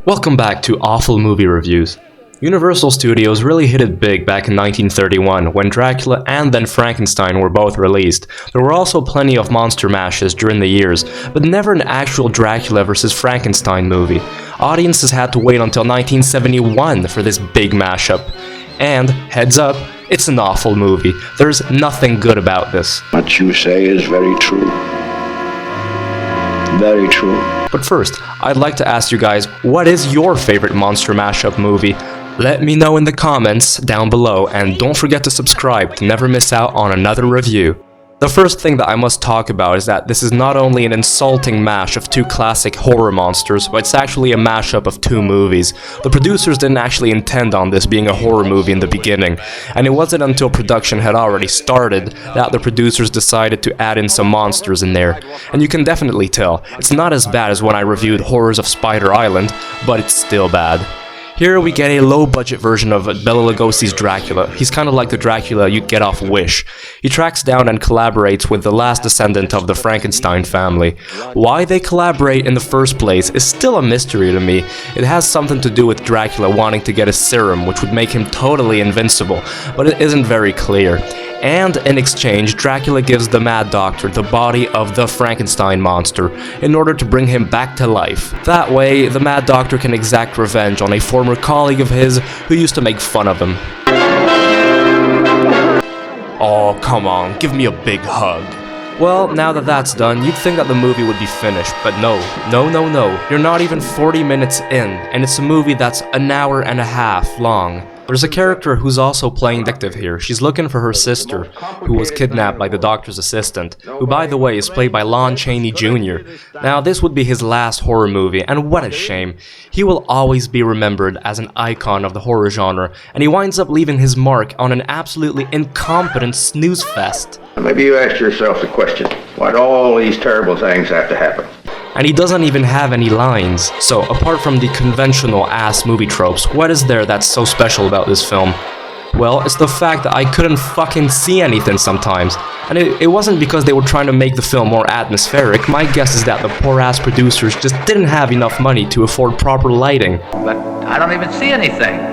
Welcome back to Awful Movie Reviews. Universal Studios really hit it big back in 1931 when Dracula and then Frankenstein were both released. There were also plenty of monster mashes during the years, but never an actual Dracula vs. Frankenstein movie. Audiences had to wait until 1971 for this big mashup. And, heads up, it's an awful movie. There's nothing good about this. What you say is very true. Very true. But first, I'd like to ask you guys, what is your favorite monster mashup movie? Let me know in the comments down below, and don't forget to subscribe to never miss out on another review. The first thing that I must talk about is that this is not only an insulting mash of two classic horror monsters, but it's actually a mashup of two movies. The producers didn't actually intend on this being a horror movie in the beginning, and it wasn't until production had already started that the producers decided to add in some monsters in there. And you can definitely tell, it's not as bad as when I reviewed Horrors of Spider Island, but it's still bad. Here we get a low-budget version of Bela Lugosi's Dracula. He's kind of like the Dracula you'd get off Wish. He tracks down and collaborates with the last descendant of the Frankenstein family. Why they collaborate in the first place is still a mystery to me. It has something to do with Dracula wanting to get a serum which would make him totally invincible, but it isn't very clear. And in exchange, Dracula gives the Mad Doctor the body of the Frankenstein monster in order to bring him back to life. That way, the Mad Doctor can exact revenge on a former colleague of his who used to make fun of him. Oh, come on, give me a big hug. Well, now that that's done, you'd think that the movie would be finished, but no. You're not even 40 minutes in, and it's a movie that's an hour and a half long. There's a character who's also playing detective here. She's looking for her sister, who was kidnapped by the doctor's assistant, who by the way is played by Lon Chaney Jr. Now this would be his last horror movie, and what a shame. He will always be remembered as an icon of the horror genre, and he winds up leaving his mark on an absolutely incompetent snooze fest. Maybe you asked yourself the question, why do all these terrible things have to happen? And he doesn't even have any lines. So, apart from the conventional ass movie tropes, what is there that's so special about this film? Well, it's the fact that I couldn't fucking see anything sometimes. And it wasn't because they were trying to make the film more atmospheric. My guess is that the poor ass producers just didn't have enough money to afford proper lighting. But I don't even see anything.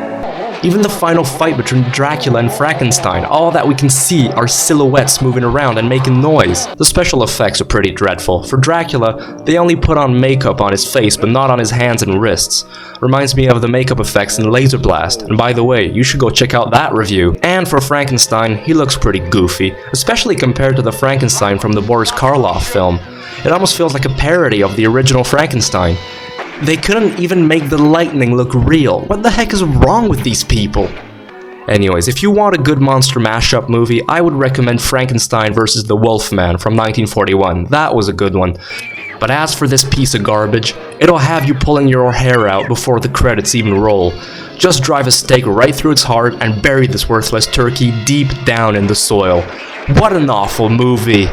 Even the final fight between Dracula and Frankenstein, all that we can see are silhouettes moving around and making noise. The special effects are pretty dreadful. For Dracula, they only put on makeup on his face but not on his hands and wrists. Reminds me of the makeup effects in Laser Blast, and by the way, you should go check out that review. And for Frankenstein, he looks pretty goofy, especially compared to the Frankenstein from the Boris Karloff film. It almost feels like a parody of the original Frankenstein. They couldn't even make the lightning look real. What the heck is wrong with these people? Anyways, if you want a good monster mashup movie, I would recommend Frankenstein vs. the Wolfman from 1941. That was a good one. But as for this piece of garbage, it'll have you pulling your hair out before the credits even roll. Just drive a stake right through its heart and bury this worthless turkey deep down in the soil. What an awful movie.